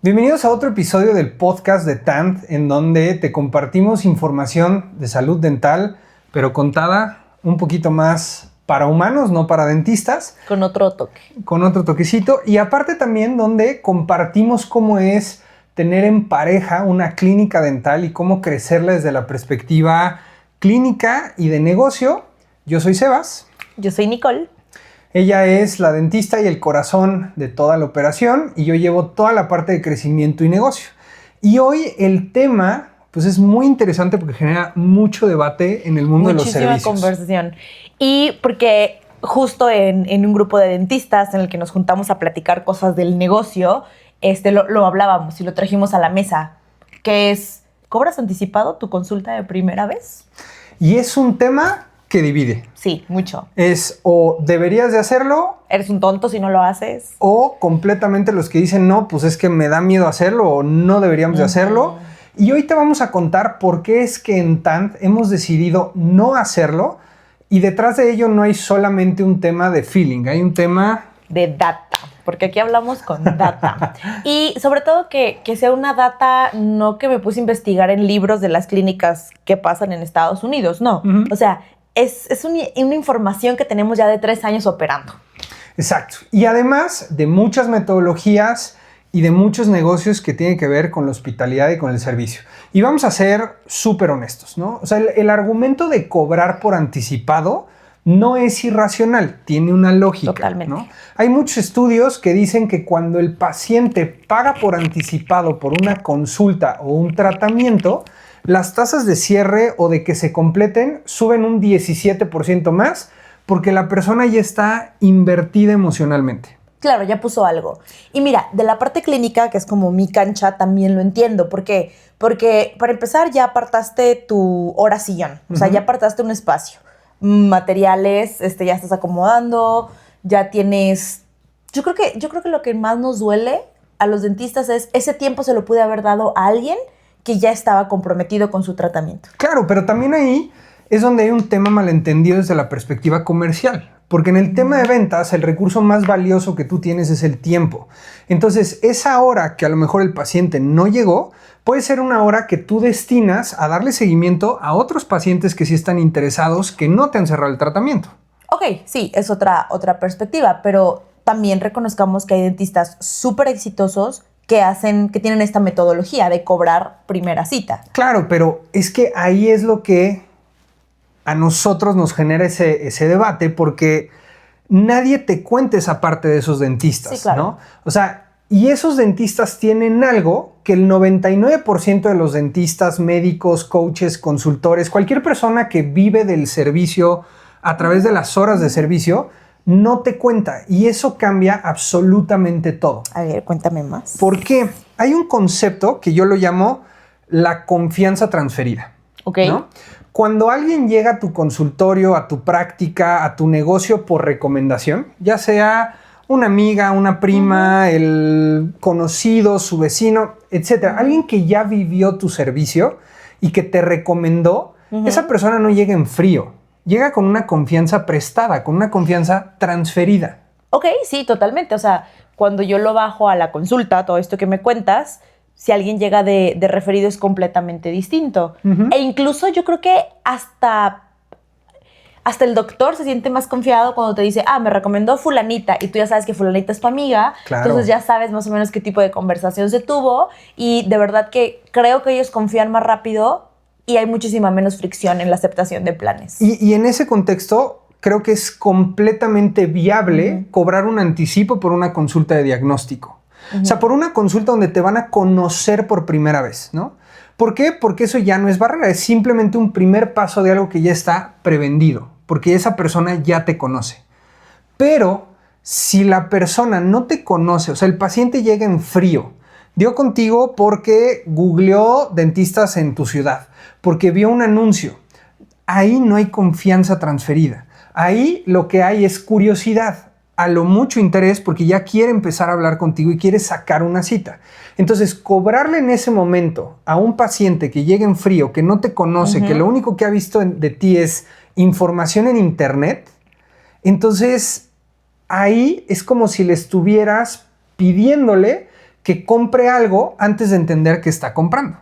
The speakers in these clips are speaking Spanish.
Bienvenidos a otro episodio del podcast de TANT, en donde te compartimos información de salud dental, pero contada un poquito más para humanos, no para dentistas. Con otro toque. Con otro toquecito. Y aparte también donde compartimos cómo es tener en pareja una clínica dental y cómo crecerla desde la perspectiva clínica y de negocio. Yo soy Sebas. Yo soy Nicole. Ella es la dentista y el corazón de toda la operación y yo llevo toda la parte de crecimiento y negocio. Y hoy el tema pues es muy interesante porque genera mucho debate en el mundo de los servicios. Muchísima conversación. Y porque justo en un grupo de dentistas en el que nos juntamos a platicar cosas del negocio, lo hablábamos y lo trajimos a la mesa, que es, ¿cobras anticipado tu consulta de primera vez? Y es un tema que divide. Sí, mucho. Es o deberías de hacerlo. Eres un tonto si no lo haces. O completamente los que dicen no, pues es que me da miedo hacerlo o no deberíamos de hacerlo. Y hoy te vamos a contar por qué es que en TANT hemos decidido no hacerlo y detrás de ello no hay solamente un tema de feeling, hay un tema de data, porque aquí hablamos con data. Y sobre todo que sea una data no que me puse a investigar en libros de las clínicas que pasan en Estados Unidos, no. O sea, es una información que tenemos ya de 3 años operando. Exacto. Y además de muchas metodologías y de muchos negocios que tienen que ver con la hospitalidad y con el servicio. Y vamos a ser súper honestos, ¿no? O sea, el argumento de cobrar por anticipado no es irracional, tiene una lógica. Totalmente. ¿No? Hay muchos estudios que dicen que cuando el paciente paga por anticipado por una consulta o un tratamiento, las tasas de cierre o de que se completen suben un 17% más porque la persona ya está invertida emocionalmente. Claro, ya puso algo. Y mira, de la parte clínica, que es como mi cancha, también lo entiendo. ¿Por qué? Porque para empezar ya apartaste tu hora sillón. O sea, ya apartaste un espacio. Materiales, ya estás acomodando, ya tienes... Yo creo que lo que más nos duele a los dentistas es ese tiempo se lo pude haber dado a alguien que ya estaba comprometido con su tratamiento. Claro, pero también ahí es donde hay un tema malentendido desde la perspectiva comercial. Porque en el tema de ventas, el recurso más valioso que tú tienes es el tiempo. Entonces, esa hora que a lo mejor el paciente no llegó, puede ser una hora que tú destinas a darle seguimiento a otros pacientes que sí están interesados, que no te han cerrado el tratamiento. Ok, sí, es otra perspectiva, pero también reconozcamos que hay dentistas súper exitosos que tienen esta metodología de cobrar primera cita. Claro, pero es que ahí es lo que a nosotros nos genera ese debate, porque nadie te cuenta esa parte de esos dentistas, sí, claro. ¿no? O sea, y esos dentistas tienen algo que el 99% de los dentistas, médicos, coaches, consultores, cualquier persona que vive del servicio a través de las horas de servicio, no te cuenta. Y eso cambia absolutamente todo. A ver, cuéntame más. ¿Por qué? Hay un concepto que yo lo llamo la confianza transferida. Ok. ¿No? Cuando alguien llega a tu consultorio, a tu práctica, a tu negocio por recomendación, ya sea una amiga, una prima, el conocido, su vecino, etc. Alguien que ya vivió tu servicio y que te recomendó, esa persona no llega en frío. Llega con una confianza prestada, con una confianza transferida. Ok, sí, totalmente. O sea, cuando yo lo bajo a la consulta, todo esto que me cuentas, si alguien llega de referido es completamente distinto. E incluso yo creo que hasta el doctor se siente más confiado cuando te dice, me recomendó fulanita, y tú ya sabes que fulanita es tu amiga. Claro. Entonces ya sabes más o menos qué tipo de conversación se tuvo, y de verdad que creo que ellos confían más rápido y hay muchísima menos fricción en la aceptación de planes. Y en ese contexto, creo que es completamente viable cobrar un anticipo por una consulta de diagnóstico. O sea, por una consulta donde te van a conocer por primera vez, ¿no? ¿Por qué? Porque eso ya no es barrera, es simplemente un primer paso de algo que ya está prevendido, porque esa persona ya te conoce. Pero si la persona no te conoce, o sea, el paciente llega en frío, dio contigo porque googleó dentistas en tu ciudad, porque vio un anuncio, ahí no hay confianza transferida. Ahí lo que hay es curiosidad, a lo mucho interés, porque ya quiere empezar a hablar contigo y quiere sacar una cita. Entonces, cobrarle en ese momento a un paciente que llega en frío, que no te conoce, que lo único que ha visto de ti es información en internet, entonces ahí es como si le estuvieras pidiéndole que compre algo antes de entender que está comprando.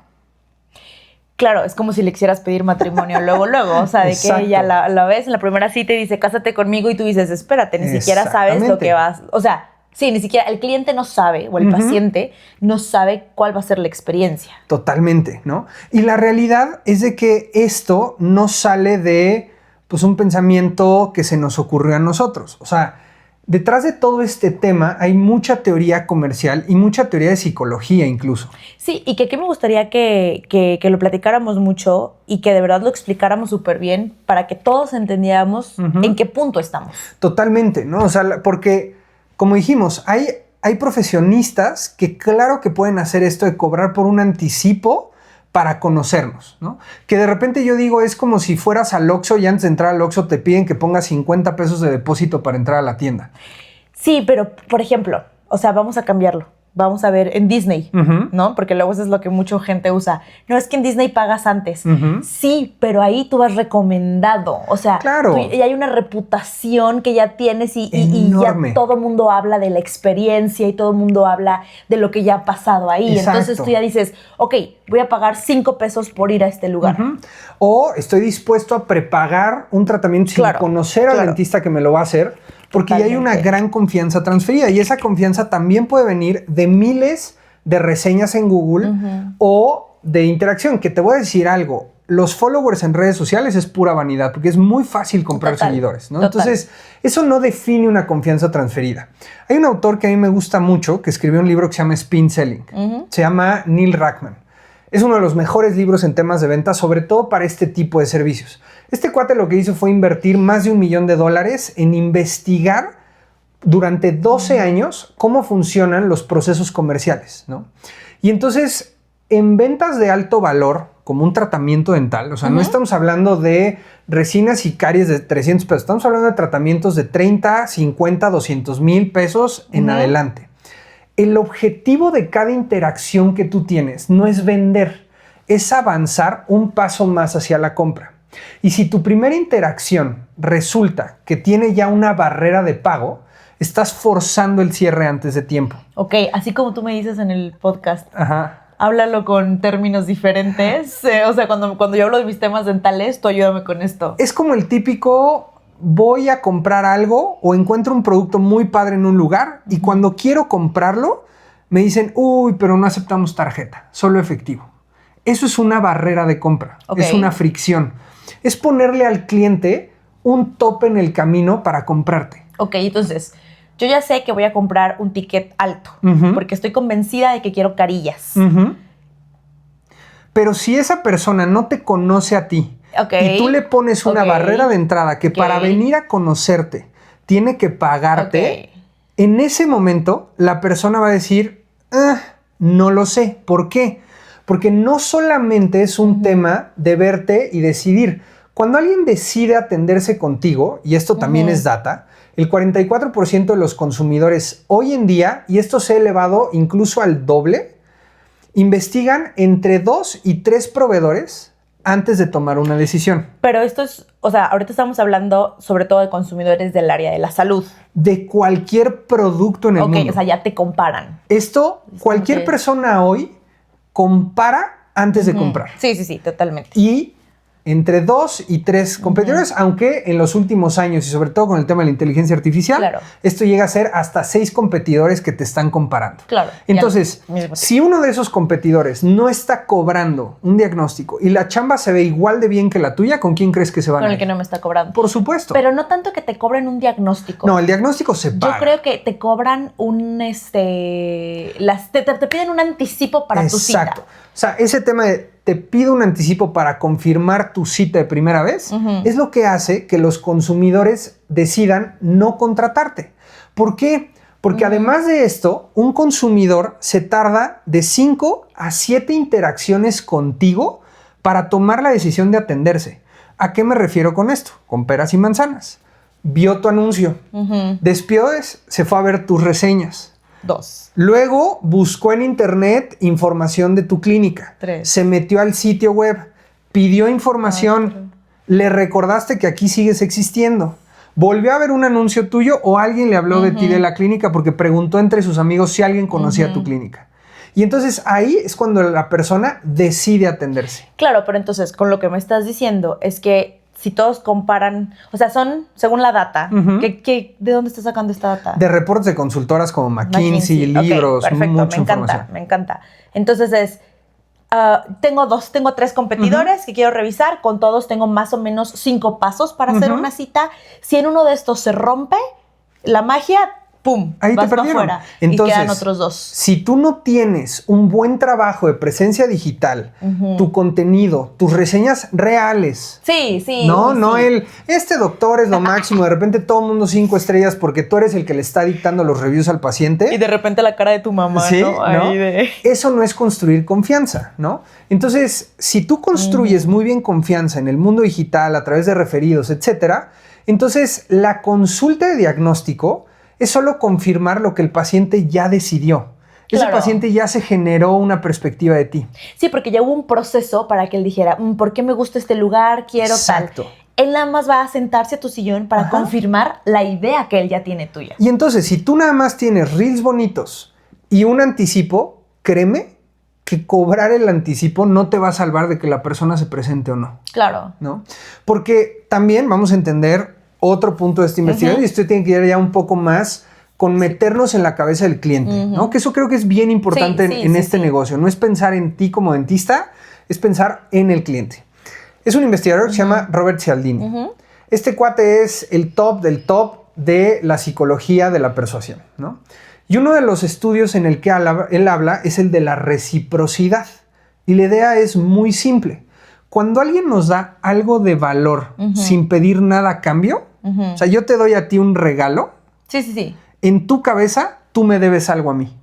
Claro, es como si le quisieras pedir matrimonio luego, o sea, de Exacto. que ella la ves en la primera cita y dice, cásate conmigo, y tú dices, espérate, ni siquiera sabes lo que vas, o sea, sí, ni siquiera el cliente no sabe, o el paciente no sabe cuál va a ser la experiencia. Totalmente, ¿no? Y la realidad es de que esto no sale de, pues, un pensamiento que se nos ocurrió a nosotros, o sea, detrás de todo este tema hay mucha teoría comercial y mucha teoría de psicología incluso. Sí, y que aquí me gustaría que lo platicáramos mucho y que de verdad lo explicáramos súper bien para que todos entendiéramos en qué punto estamos. Totalmente, ¿no? O sea, porque, como dijimos, hay profesionistas que claro que pueden hacer esto de cobrar por un anticipo para conocernos, ¿no? Que de repente yo digo, es como si fueras al Oxxo y antes de entrar al Oxxo te piden que pongas 50 pesos de depósito para entrar a la tienda. Sí, pero, por ejemplo, o sea, vamos a cambiarlo. Vamos a ver en Disney, ¿no? Porque luego eso es lo que mucha gente usa. No, es que en Disney pagas antes. Sí, pero ahí tú vas recomendado. O sea, claro. Y hay una reputación que ya tienes y ya todo el mundo habla de la experiencia y todo el mundo habla de lo que ya ha pasado ahí. Exacto. Entonces tú ya dices, ok, voy a pagar 5 pesos por ir a este lugar. O estoy dispuesto a prepagar un tratamiento sin conocer al dentista que me lo va a hacer. Porque ya hay una gran confianza transferida y esa confianza también puede venir de miles de reseñas en Google o de interacción. Que te voy a decir algo, los followers en redes sociales es pura vanidad porque es muy fácil comprar seguidores, ¿no? Entonces, eso no define una confianza transferida. Hay un autor que a mí me gusta mucho que escribió un libro que se llama Spin Selling. Se llama Neil Rackman. Es uno de los mejores libros en temas de venta, sobre todo para este tipo de servicios. Este cuate lo que hizo fue invertir más de $1 millón en investigar durante 12 años cómo funcionan los procesos comerciales, ¿no? Y entonces, en ventas de alto valor, como un tratamiento dental, o sea, no estamos hablando de resinas y caries de 300 pesos, estamos hablando de tratamientos de 30, 50, 200 mil pesos en adelante. El objetivo de cada interacción que tú tienes no es vender, es avanzar un paso más hacia la compra. Y si tu primera interacción resulta que tiene ya una barrera de pago, estás forzando el cierre antes de tiempo. Ok, así como tú me dices en el podcast. Háblalo con términos diferentes. O sea, cuando yo hablo de mis temas dentales, tú ayúdame con esto. Es como el típico... voy a comprar algo o encuentro un producto muy padre en un lugar y cuando quiero comprarlo me dicen, uy, pero no aceptamos tarjeta, solo efectivo. Eso es una barrera de compra, es una fricción. Es ponerle al cliente un tope en el camino para comprarte. Ok, entonces, yo ya sé que voy a comprar un ticket alto porque estoy convencida de que quiero carillas. Pero si esa persona no te conoce a ti, y tú le pones una barrera de entrada que para venir a conocerte tiene que pagarte, en ese momento la persona va a decir, no lo sé. ¿Por qué? Porque no solamente es un tema de verte y decidir. Cuando alguien decide atenderse contigo, y esto también es data, el 44% de los consumidores hoy en día, y esto se ha elevado incluso al doble, investigan entre 2 y 3 proveedores antes de tomar una decisión. Pero esto es, o sea, ahorita estamos hablando sobre todo de consumidores del área de la salud. De cualquier producto en el mundo. Ok, o sea, ya te comparan. Esto, cualquier persona hoy compara antes de comprar. Sí, totalmente. Y entre 2 y 3 competidores, aunque en los últimos años y sobre todo con el tema de la inteligencia artificial, esto llega a ser hasta 6 competidores que te están comparando. Claro. Entonces, si uno de esos competidores no está cobrando un diagnóstico y la chamba se ve igual de bien que la tuya, ¿con quién crees que se van a ir? Con el que no me está cobrando. Por supuesto. Pero no tanto que te cobren un diagnóstico. No, el diagnóstico se paga. Yo creo que te cobran te piden un anticipo para tu cita. Exacto. O sea, ese tema de te pido un anticipo para confirmar tu cita de primera vez, es lo que hace que los consumidores decidan no contratarte. ¿Por qué? Porque además de esto, un consumidor se tarda de 5 a 7 interacciones contigo para tomar la decisión de atenderse. ¿A qué me refiero con esto? Con peras y manzanas. Vio tu anuncio. Después se fue a ver tus reseñas. 2. Luego buscó en internet información de tu clínica. 3. Se metió al sitio web, pidió información, le recordaste que aquí sigues existiendo. Volvió a ver un anuncio tuyo o alguien le habló de ti de la clínica porque preguntó entre sus amigos si alguien conocía tu clínica. Y entonces ahí es cuando la persona decide atenderse. Claro, pero entonces con lo que me estás diciendo es que si todos comparan, o sea, son según la data, ¿de dónde estás sacando esta data? De reportes de consultoras como McKinsey, libros, okay, perfecto, mucha información. Me encanta. Entonces es, tengo 3 competidores que quiero revisar, con todos tengo más o menos 5 pasos para hacer una cita. Si en uno de estos se rompe la magia, ¡pum! Ahí vas te perdieron. Afuera, Entonces, y quedan otros 2. Si tú no tienes un buen trabajo de presencia digital, tu contenido, tus reseñas reales. Sí. No este doctor es lo máximo, de repente todo el mundo 5 estrellas porque tú eres el que le está dictando los reviews al paciente. Y de repente la cara de tu mamá, ¿sí? ¿no? Eso no es construir confianza, ¿no? Entonces, si tú construyes muy bien confianza en el mundo digital a través de referidos, etcétera, entonces la consulta de diagnóstico es solo confirmar lo que el paciente ya decidió. Ese paciente ya se generó una perspectiva de ti. Sí, porque ya hubo un proceso para que él dijera, ¿por qué me gusta este lugar? Quiero Exacto. tal. Él nada más va a sentarse a tu sillón para confirmar la idea que él ya tiene tuya. Y entonces, si tú nada más tienes reels bonitos y un anticipo, créeme que cobrar el anticipo no te va a salvar de que la persona se presente o no. Claro. ¿No? Porque también vamos a entender otro punto de esta investigación y esto tiene que ir ya un poco más con meternos en la cabeza del cliente, ¿no? Que eso creo que es bien importante en este negocio. No es pensar en ti como dentista, es pensar en el cliente. Es un investigador que se llama Robert Cialdini. Este cuate es el top del top de la psicología de la persuasión, ¿no? Y uno de los estudios en el que él habla es el de la reciprocidad. Y la idea es muy simple. Cuando alguien nos da algo de valor sin pedir nada a cambio, o sea, yo te doy a ti un regalo. Sí. En tu cabeza, tú me debes algo a mí.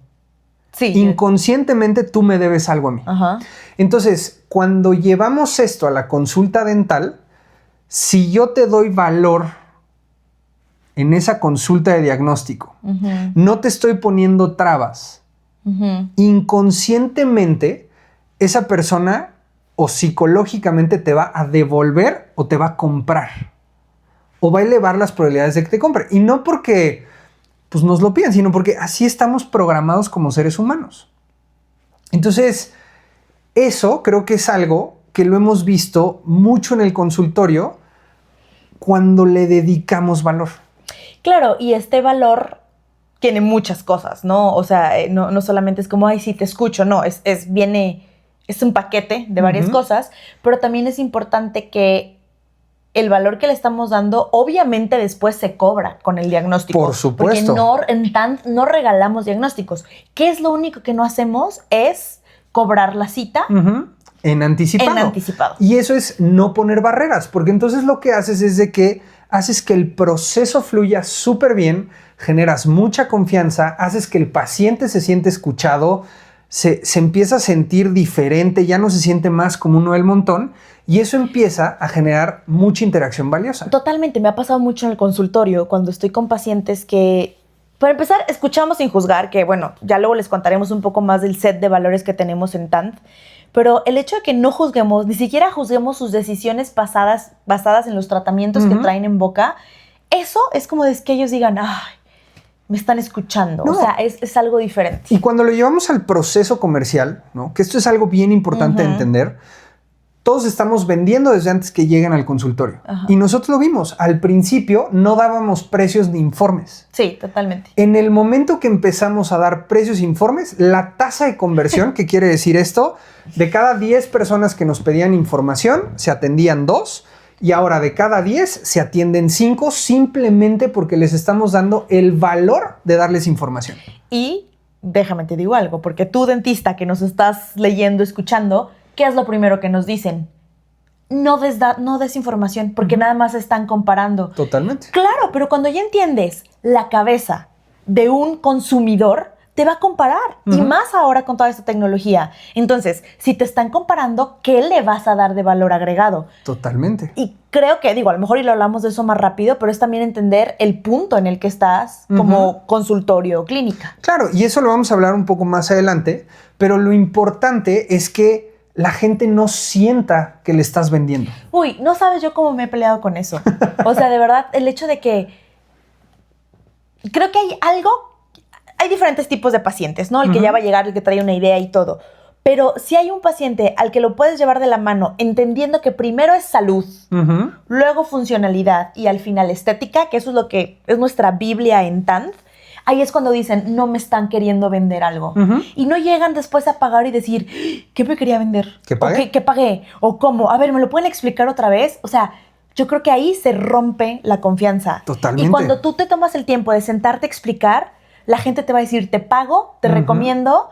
Sí. Inconscientemente, tú me debes algo a mí. Entonces, cuando llevamos esto a la consulta dental, si yo te doy valor en esa consulta de diagnóstico, no te estoy poniendo trabas, inconscientemente, esa persona o psicológicamente te va a devolver o te va a comprar. O va a elevar las probabilidades de que te compre. Y no porque pues, nos lo piden, sino porque así estamos programados como seres humanos. Entonces, eso creo que es algo que lo hemos visto mucho en el consultorio cuando le dedicamos valor. Claro, y este valor tiene muchas cosas, ¿no? O sea, no solamente es como, ay, sí, te escucho, no, es un paquete de varias cosas, pero también es importante que el valor que le estamos dando, obviamente después se cobra con el diagnóstico. Por supuesto. Porque no regalamos diagnósticos. ¿Qué es lo único que no hacemos? Es cobrar la cita. En anticipado. En anticipado. Y eso es no poner barreras, porque entonces lo que haces es de que haces que el proceso fluya súper bien, generas mucha confianza, haces que el paciente se siente escuchado, se empieza a sentir diferente, ya no se siente más como uno del montón, y eso empieza a generar mucha interacción valiosa. Totalmente, me ha pasado mucho en el consultorio cuando estoy con pacientes que, para empezar, escuchamos sin juzgar, que bueno, ya luego les contaremos un poco más del set de valores que tenemos en TANT, pero el hecho de que no juzguemos, ni siquiera juzguemos sus decisiones basadas en los tratamientos que traen en boca, eso es como de que ellos digan, ay, me están escuchando. No. O sea, es algo diferente. Y cuando lo llevamos al proceso comercial, ¿no? Que esto es algo bien importante de entender, todos estamos vendiendo desde antes que lleguen al consultorio. Y nosotros lo vimos. Al principio no dábamos precios ni informes. Sí, totalmente. En el momento que empezamos a dar precios e informes, la tasa de conversión, ¿qué quiere decir esto? De cada 10 personas que nos pedían información, se atendían 2. Y ahora de cada 10 se atienden 5 simplemente porque les estamos dando el valor de darles información. Y déjame te digo algo, porque tú, dentista, que nos estás leyendo, escuchando, ¿qué es lo primero que nos dicen? No des información porque nada más están comparando. Totalmente. Claro, pero cuando ya entiendes la cabeza de un consumidor, te va a comparar. Y más ahora con toda esta tecnología. Entonces, si te están comparando, ¿qué le vas a dar de valor agregado? Totalmente. Y creo que, a lo mejor y lo hablamos de eso más rápido, pero es también entender el punto en el que estás como consultorio o clínica. Claro, y eso lo vamos a hablar un poco más adelante, pero lo importante es que la gente no sienta que le estás vendiendo. Uy, no sabes yo cómo me he peleado con eso. O sea, de verdad, el hecho de que creo que hay hay diferentes tipos de pacientes, ¿no? El que ya va a llegar, el que trae una idea y todo. Pero si hay un paciente al que lo puedes llevar de la mano, entendiendo que primero es salud, luego funcionalidad y al final estética, que eso es lo que es nuestra Biblia en TAND, ahí es cuando dicen, no me están queriendo vender algo. Y no llegan después a pagar y decir, ¿qué me quería vender? ¿Qué pagué? ¿Qué pagué? ¿O cómo? A ver, ¿me lo pueden explicar otra vez? O sea, yo creo que ahí se rompe la confianza. Totalmente. Y cuando tú te tomas el tiempo de sentarte a explicar, la gente te va a decir, te pago, te recomiendo,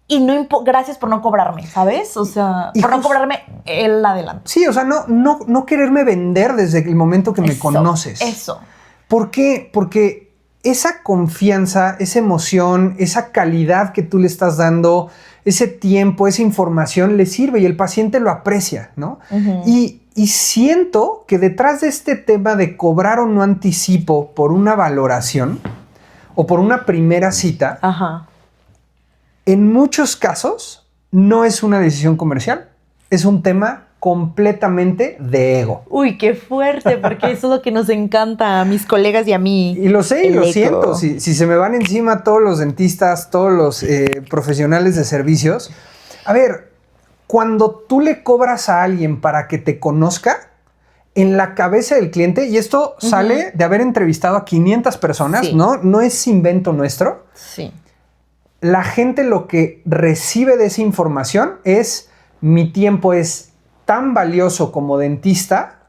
y gracias por no cobrarme, ¿sabes? O sea, por no cobrarme el adelanto. Sí, o sea, no quererme vender desde el momento que me conoces. Eso. ¿Por qué? Porque esa confianza, esa emoción, esa calidad que tú le estás dando, ese tiempo, esa información le sirve y el paciente lo aprecia, ¿no? Y siento que detrás de este tema de cobrar o no anticipo por una valoración o por una primera cita, en muchos casos no es una decisión comercial, es un tema completamente de ego. Uy, qué fuerte, porque eso es lo que nos encanta a mis colegas y a mí. Y lo sé y lo siento. Si se me van encima todos los dentistas, todos los profesionales de servicios. A ver, cuando tú le cobras a alguien para que te conozca, en la cabeza del cliente, y esto sale de haber entrevistado a 500 personas, no es invento nuestro. Sí. La gente lo que recibe de esa información es: mi tiempo es tan valioso como dentista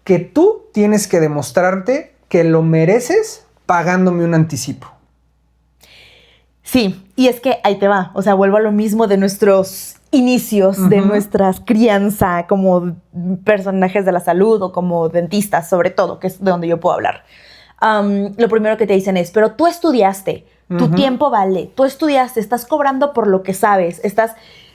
que tú tienes que demostrarte que lo mereces pagándome un anticipo. Sí, y es que ahí te va. O sea, vuelvo a lo mismo de nuestros inicios, de nuestras crianza como personajes de la salud o como dentistas, sobre todo, que es de donde yo puedo hablar. Lo primero que te dicen es, pero tú estudiaste, tu tiempo vale, tú estudiaste, estás cobrando por lo que sabes,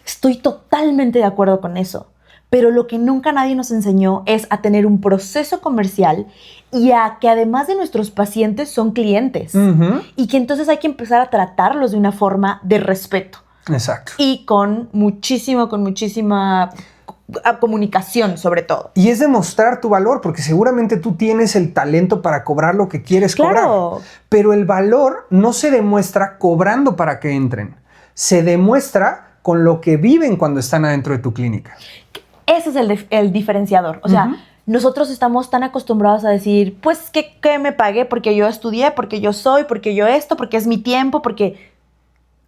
estoy totalmente de acuerdo con eso. Pero lo que nunca nadie nos enseñó es a tener un proceso comercial y a que además de nuestros pacientes son clientes. Y que entonces hay que empezar a tratarlos de una forma de respeto. Exacto. Y con muchísima comunicación, sobre todo. Y es demostrar tu valor, porque seguramente tú tienes el talento para cobrar lo que quieres cobrar. Pero el valor no se demuestra cobrando para que entren. Se demuestra con lo que viven cuando están adentro de tu clínica. Ese es el diferenciador. O sea, nosotros estamos tan acostumbrados a decir, pues, que me pagué porque yo estudié, porque yo soy, porque yo esto, porque es mi tiempo, porque...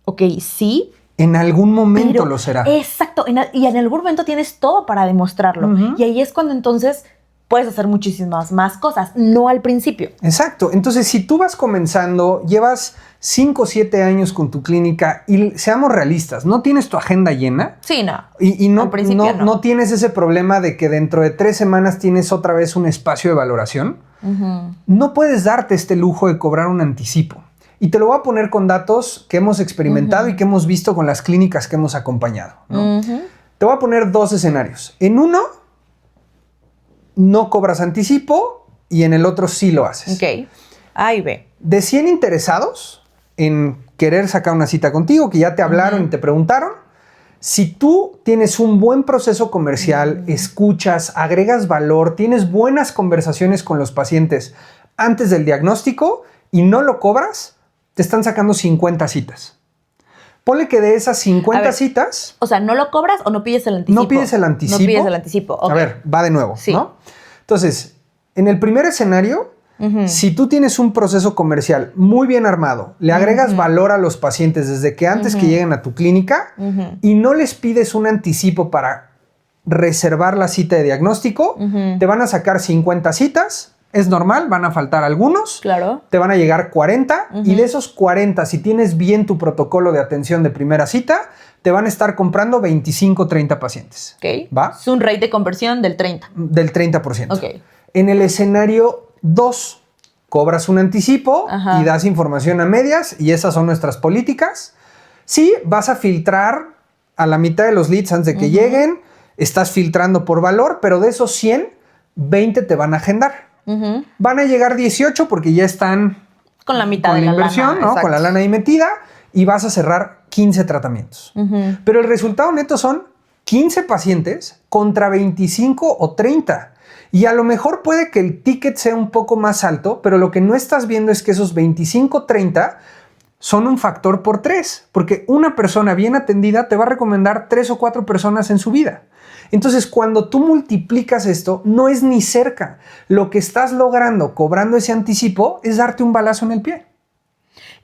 Ok, sí. En algún momento lo será. Exacto. Y en algún momento tienes todo para demostrarlo. Y ahí es cuando entonces puedes hacer muchísimas más cosas, no al principio. Exacto. Entonces, si tú vas comenzando, llevas 5 o 7 años con tu clínica y seamos realistas, no tienes tu agenda llena. Sí, no. Y no tienes ese problema de que dentro de 3 semanas tienes otra vez un espacio de valoración. No puedes darte este lujo de cobrar un anticipo. Y te lo voy a poner con datos que hemos experimentado y que hemos visto con las clínicas que hemos acompañado, ¿no? Te voy a poner 2 escenarios. En uno, no cobras anticipo y en el otro sí lo haces. Ok. A y B. De 100 interesados en querer sacar una cita contigo, que ya te hablaron y te preguntaron, si tú tienes un buen proceso comercial, escuchas, agregas valor, tienes buenas conversaciones con los pacientes antes del diagnóstico y no lo cobras, te están sacando 50 citas. Ponle que de esas 50 citas... O sea, ¿no lo cobras o no pides el anticipo? No pides el anticipo. No pides el anticipo. Okay. A ver, va de nuevo, ¿no? Entonces, en el primer escenario, si tú tienes un proceso comercial muy bien armado, le agregas valor a los pacientes desde que antes que lleguen a tu clínica y no les pides un anticipo para reservar la cita de diagnóstico, te van a sacar 50 citas. Es normal, van a faltar algunos. Claro. Te van a llegar 40 y de esos 40, si tienes bien tu protocolo de atención de primera cita, te van a estar comprando 25, 30 pacientes. Ok. ¿Va? Es un rate de conversión del 30. Del 30%. Ok. En el escenario 2, cobras un anticipo y das información a medias y esas son nuestras políticas. Sí, vas a filtrar a la mitad de los leads antes de que lleguen, estás filtrando por valor, pero de esos 100, 20 te van a agendar. Van a llegar 18 porque ya están con la mitad con de la la inversión, lana, ¿no? exacto. Con la lana ahí metida y vas a cerrar 15 tratamientos. Pero el resultado neto son 15 pacientes contra 25 o 30. Y a lo mejor puede que el ticket sea un poco más alto, pero lo que no estás viendo es que esos 25 o 30 son un factor por 3, porque una persona bien atendida te va a recomendar 3 o 4 personas en su vida. Entonces, cuando tú multiplicas esto, no es ni cerca. Lo que estás logrando cobrando ese anticipo es darte un balazo en el pie.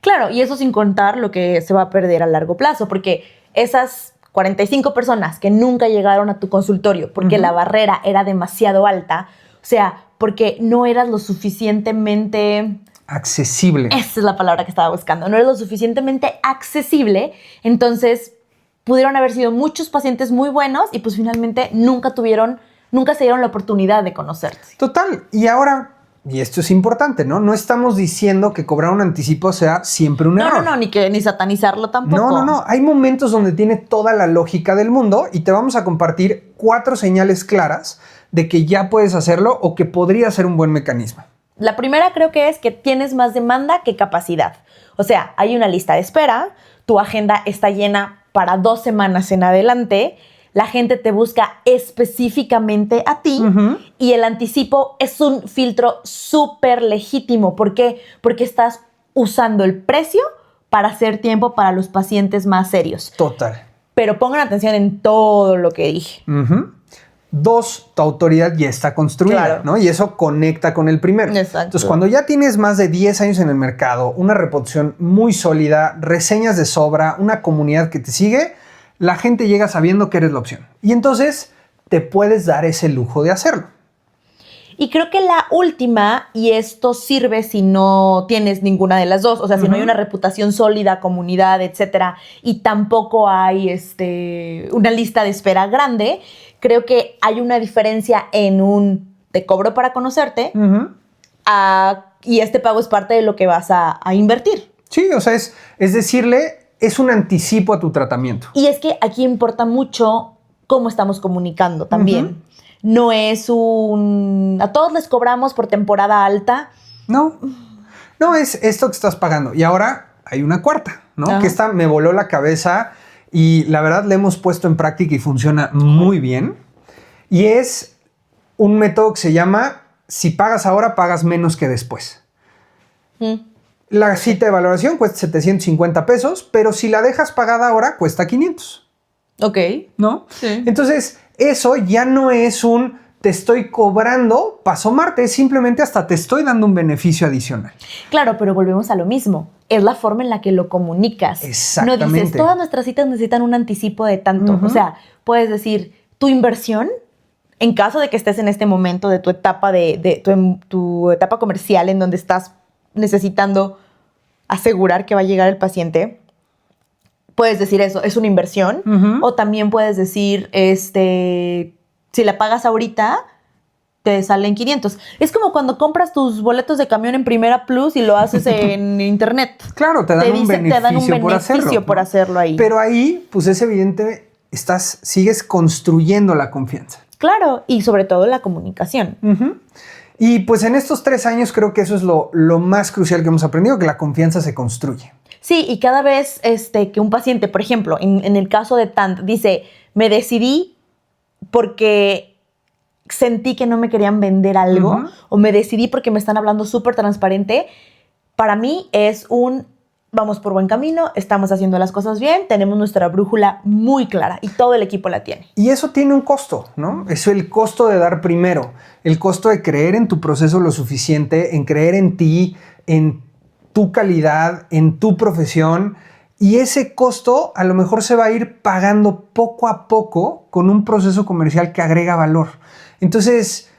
Claro, y eso sin contar lo que se va a perder a largo plazo, porque esas 45 personas que nunca llegaron a tu consultorio porque la barrera era demasiado alta, o sea, porque no eras lo suficientemente... accesible. Esa es la palabra que estaba buscando. No eres lo suficientemente accesible, entonces pudieron haber sido muchos pacientes muy buenos y pues finalmente nunca se dieron la oportunidad de conocerte. Total. Y ahora, y esto es importante, ¿no? No estamos diciendo que cobrar un anticipo sea siempre un error. No, ni satanizarlo tampoco. No. Hay momentos donde tiene toda la lógica del mundo y te vamos a compartir 4 señales claras de que ya puedes hacerlo o que podría ser un buen mecanismo. La primera creo que es que tienes más demanda que capacidad. O sea, hay una lista de espera, tu agenda está llena para 2 semanas en adelante, la gente te busca específicamente a ti y el anticipo es un filtro súper legítimo. ¿Por qué? Porque estás usando el precio para hacer tiempo para los pacientes más serios. Total. Pero pongan atención en todo lo que dije. 2, tu autoridad ya está construida, Claro. ¿no? Y eso conecta con el primero. Exacto. Entonces, cuando ya tienes más de 10 años en el mercado, una reputación muy sólida, reseñas de sobra, una comunidad que te sigue, la gente llega sabiendo que eres la opción. Y entonces te puedes dar ese lujo de hacerlo. Y creo que la última, y esto sirve si no tienes ninguna de las dos, o sea, si no hay una reputación sólida, comunidad, etcétera, y tampoco hay una lista de espera grande, creo que hay una diferencia en un te cobro para conocerte y este pago es parte de lo que vas a invertir. Sí, o sea, es decirle, es un anticipo a tu tratamiento. Y es que aquí importa mucho cómo estamos comunicando también. No es a todos les cobramos por temporada alta. No, es esto que estás pagando. Y ahora hay una cuarta, ¿no? Ajá. Que esta me voló la cabeza y la verdad la hemos puesto en práctica y funciona muy bien. Y es un método que se llama, si pagas ahora, pagas menos que después. La cita de valoración cuesta 750 pesos, pero si la dejas pagada ahora, cuesta 500. Ok. ¿No? Sí. Entonces, eso ya no es un te estoy cobrando para asomarte, es simplemente hasta te estoy dando un beneficio adicional. Claro, pero volvemos a lo mismo. Es la forma en la que lo comunicas. Exactamente. No dices, todas nuestras citas necesitan un anticipo de tanto. O sea, puedes decir, tu inversión, en caso de que estés en este momento de tu etapa tu etapa comercial en donde estás necesitando asegurar que va a llegar el paciente, puedes decir eso, es una inversión. O también puedes decir, si la pagas ahorita, te salen 500. Es como cuando compras tus boletos de camión en Primera Plus y lo haces en internet. Claro, te dan un beneficio por hacerlo ahí. Pero ahí, pues es evidente, sigues construyendo la confianza. Claro, y sobre todo la comunicación. Y pues en estos 3 años creo que eso es lo más crucial que hemos aprendido, que la confianza se construye. Sí, y cada vez que un paciente, por ejemplo, en el caso de TANT, dice, me decidí porque sentí que no me querían vender algo, o me decidí porque me están hablando súper transparente, para mí es vamos por buen camino, estamos haciendo las cosas bien, tenemos nuestra brújula muy clara y todo el equipo la tiene. Y eso tiene un costo, ¿no? Es el costo de dar primero, el costo de creer en tu proceso lo suficiente, en creer en ti, en tu calidad, en tu profesión. Y ese costo a lo mejor se va a ir pagando poco a poco con un proceso comercial que agrega valor. Entonces,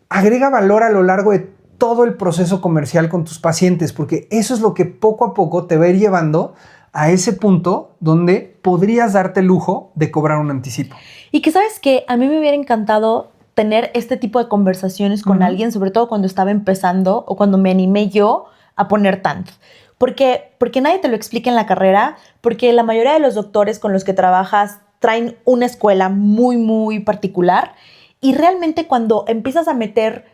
agrega valor a lo largo de todo el proceso comercial con tus pacientes, porque eso es lo que poco a poco te va a ir llevando a ese punto donde podrías darte el lujo de cobrar un anticipo. Y que sabes que a mí me hubiera encantado tener este tipo de conversaciones con alguien, sobre todo cuando estaba empezando o cuando me animé yo a poner TANT. Porque nadie te lo explica en la carrera, porque la mayoría de los doctores con los que trabajas traen una escuela muy, muy particular y realmente cuando empiezas a meter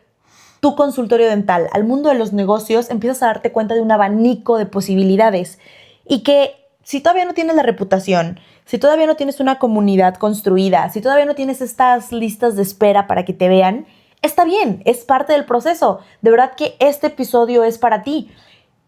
tu consultorio dental al mundo de los negocios, empiezas a darte cuenta de un abanico de posibilidades y que si todavía no tienes la reputación, si todavía no tienes una comunidad construida, si todavía no tienes estas listas de espera para que te vean, está bien, es parte del proceso. De verdad que este episodio es para ti.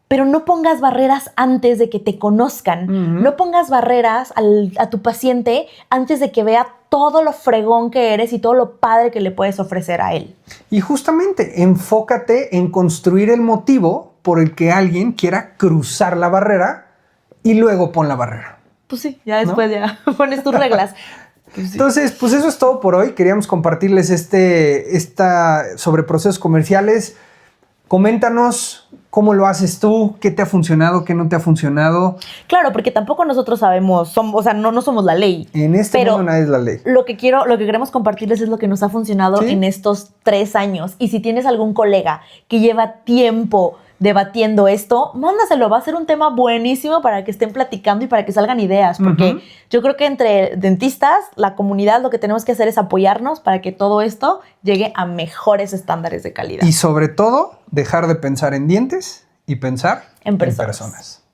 pero no pongas barreras antes de que te conozcan. No pongas barreras a tu paciente antes de que vea todo lo fregón que eres y todo lo padre que le puedes ofrecer a él. Y justamente enfócate en construir el motivo por el que alguien quiera cruzar la barrera y luego pon la barrera. Pues sí, ya después ya pones tus reglas. Pues sí. Entonces, pues eso es todo por hoy. Queríamos compartirles sobre procesos comerciales. Coméntanos cómo lo haces tú, qué te ha funcionado, qué no te ha funcionado. Claro, porque tampoco nosotros sabemos, no somos la ley. En este mundo nadie es la ley. Lo que queremos compartirles es lo que nos ha funcionado en estos 3 años. Y si tienes algún colega que lleva tiempo debatiendo esto, mándaselo. Va a ser un tema buenísimo para que estén platicando y para que salgan ideas. Porque yo creo que entre dentistas, la comunidad, lo que tenemos que hacer es apoyarnos para que todo esto llegue a mejores estándares de calidad. Y sobre todo, dejar de pensar en dientes y pensar en personas.